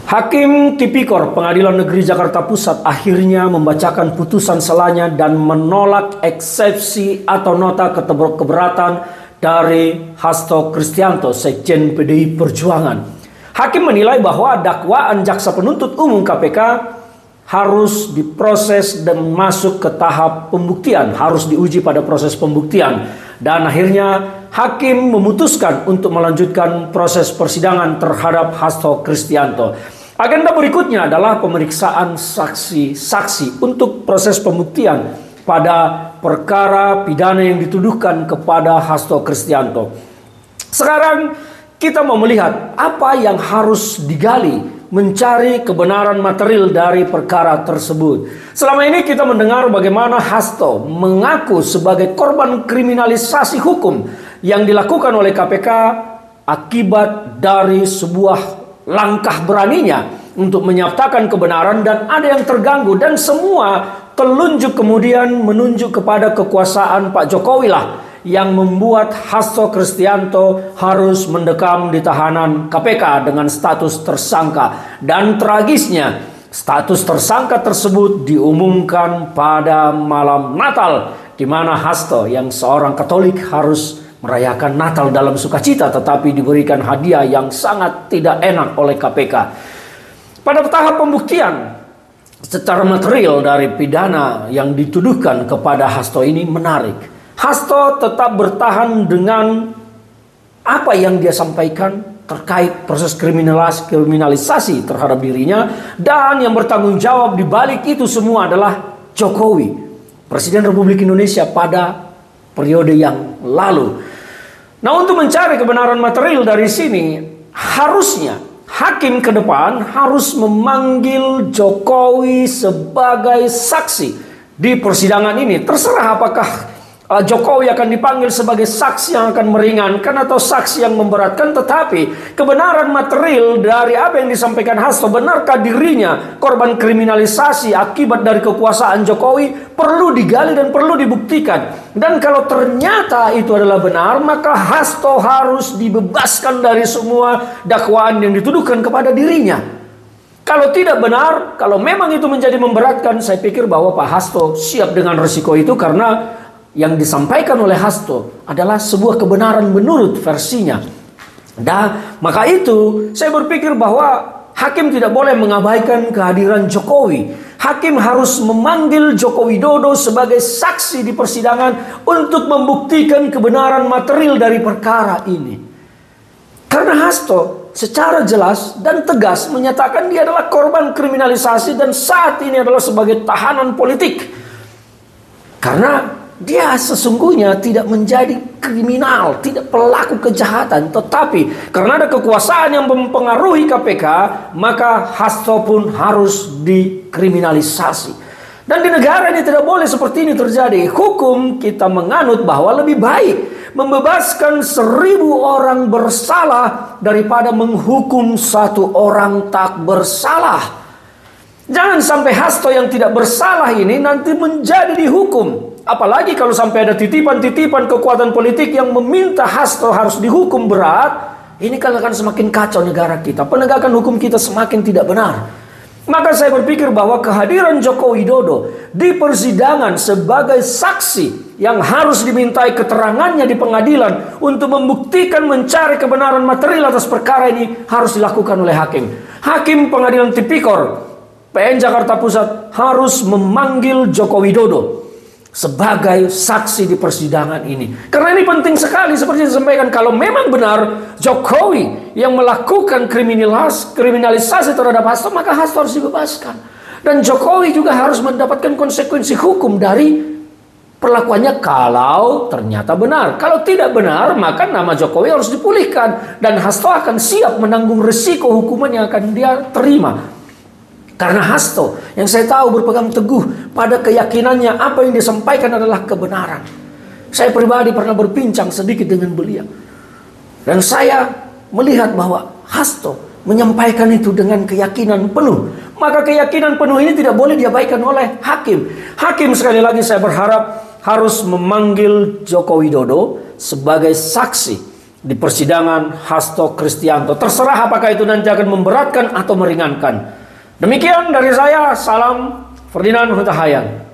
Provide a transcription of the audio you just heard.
Hakim Tipikor Pengadilan Negeri Jakarta Pusat akhirnya membacakan putusan selanya dan menolak eksepsi atau nota keberatan dari Hasto Kristianto, Sekjen PDI Perjuangan. Hakim menilai bahwa dakwaan jaksa penuntut umum KPK harus diproses dan masuk ke tahap pembuktian, harus diuji pada proses pembuktian. Dan akhirnya hakim memutuskan untuk melanjutkan proses persidangan terhadap Hasto Kristianto. Agenda berikutnya adalah pemeriksaan saksi-saksi untuk proses pembuktian pada perkara pidana yang dituduhkan kepada Hasto Kristianto. Sekarang kita mau melihat apa yang harus digali, mencari kebenaran material dari perkara tersebut. Selama ini kita mendengar bagaimana Hasto mengaku sebagai korban kriminalisasi hukum yang dilakukan oleh KPK akibat dari sebuah langkah beraninya untuk menyatakan kebenaran, dan ada yang terganggu, dan semua telunjuk kemudian menunjuk kepada kekuasaan Pak Jokowi lah yang membuat Hasto Kristianto harus mendekam di tahanan KPK dengan status tersangka. Dan tragisnya, status tersangka tersebut diumumkan pada malam Natal, di mana Hasto yang seorang Katolik harus merayakan Natal dalam sukacita, tetapi diberikan hadiah yang sangat tidak enak oleh KPK. Pada tahap pembuktian secara material dari pidana yang dituduhkan kepada Hasto ini menarik. Hasto tetap bertahan dengan apa yang dia sampaikan terkait proses kriminalisasi terhadap dirinya, dan yang bertanggung jawab di balik itu semua adalah Jokowi, Presiden Republik Indonesia pada periode yang lalu. Nah, untuk mencari kebenaran material dari sini, harusnya hakim ke depan harus memanggil Jokowi sebagai saksi di persidangan ini. Terserah apakah Jokowi akan dipanggil sebagai saksi yang akan meringankan atau saksi yang memberatkan, tetapi kebenaran material dari apa yang disampaikan Hasto, benarkah dirinya korban kriminalisasi akibat dari kekuasaan Jokowi, perlu digali dan perlu dibuktikan. Dan kalau ternyata itu adalah benar, maka Hasto harus dibebaskan dari semua dakwaan yang dituduhkan kepada dirinya. Kalau tidak benar, kalau memang itu menjadi memberatkan, saya pikir bahwa Pak Hasto siap dengan risiko itu, karena yang disampaikan oleh Hasto adalah sebuah kebenaran menurut versinya. Dan maka itu saya berpikir bahwa hakim tidak boleh mengabaikan kehadiran Jokowi. Hakim harus memanggil Joko Widodo sebagai saksi di persidangan untuk membuktikan kebenaran material dari perkara ini. Karena Hasto secara jelas dan tegas menyatakan dia adalah korban kriminalisasi dan saat ini adalah sebagai tahanan politik. Karena dia sesungguhnya tidak menjadi kriminal, tidak pelaku kejahatan, tetapi karena ada kekuasaan yang mempengaruhi KPK, maka Hasto pun harus dikriminalisasi. Dan di negara ini tidak boleh seperti ini terjadi. Hukum kita menganut bahwa lebih baik membebaskan 1000 orang bersalah daripada menghukum 1 orang tak bersalah. Jangan sampai Hasto yang tidak bersalah ini nanti menjadi dihukum. Apalagi kalau sampai ada titipan-titipan kekuatan politik yang meminta Hasto harus dihukum berat, ini kan akan semakin kacau negara kita. Penegakan hukum kita semakin tidak benar. Maka saya berpikir bahwa kehadiran Joko Widodo di persidangan sebagai saksi yang harus dimintai keterangannya di pengadilan untuk membuktikan mencari kebenaran material atas perkara ini harus dilakukan oleh hakim. Hakim Pengadilan Tipikor PN Jakarta Pusat harus memanggil Joko Widodo sebagai saksi di persidangan ini. Karena ini penting sekali, seperti yang disampaikan, kalau memang benar Jokowi yang melakukan kriminalisasi terhadap Hasto, maka Hasto harus dibebaskan. Dan Jokowi juga harus mendapatkan konsekuensi hukum dari perlakuannya kalau ternyata benar. Kalau tidak benar, maka nama Jokowi harus dipulihkan. Dan Hasto akan siap menanggung risiko hukuman yang akan dia terima. Karena Hasto yang saya tahu berpegang teguh pada keyakinannya apa yang disampaikan adalah kebenaran. Saya pribadi pernah berbincang sedikit dengan beliau. Dan saya melihat bahwa Hasto menyampaikan itu dengan keyakinan penuh. Maka keyakinan penuh ini tidak boleh diabaikan oleh hakim. Hakim sekali lagi saya berharap harus memanggil Joko Widodo sebagai saksi di persidangan Hasto Kristianto. Terserah apakah itu nanti akan memberatkan atau meringankan. Demikian dari saya, salam Ferdinand Huta Hayan.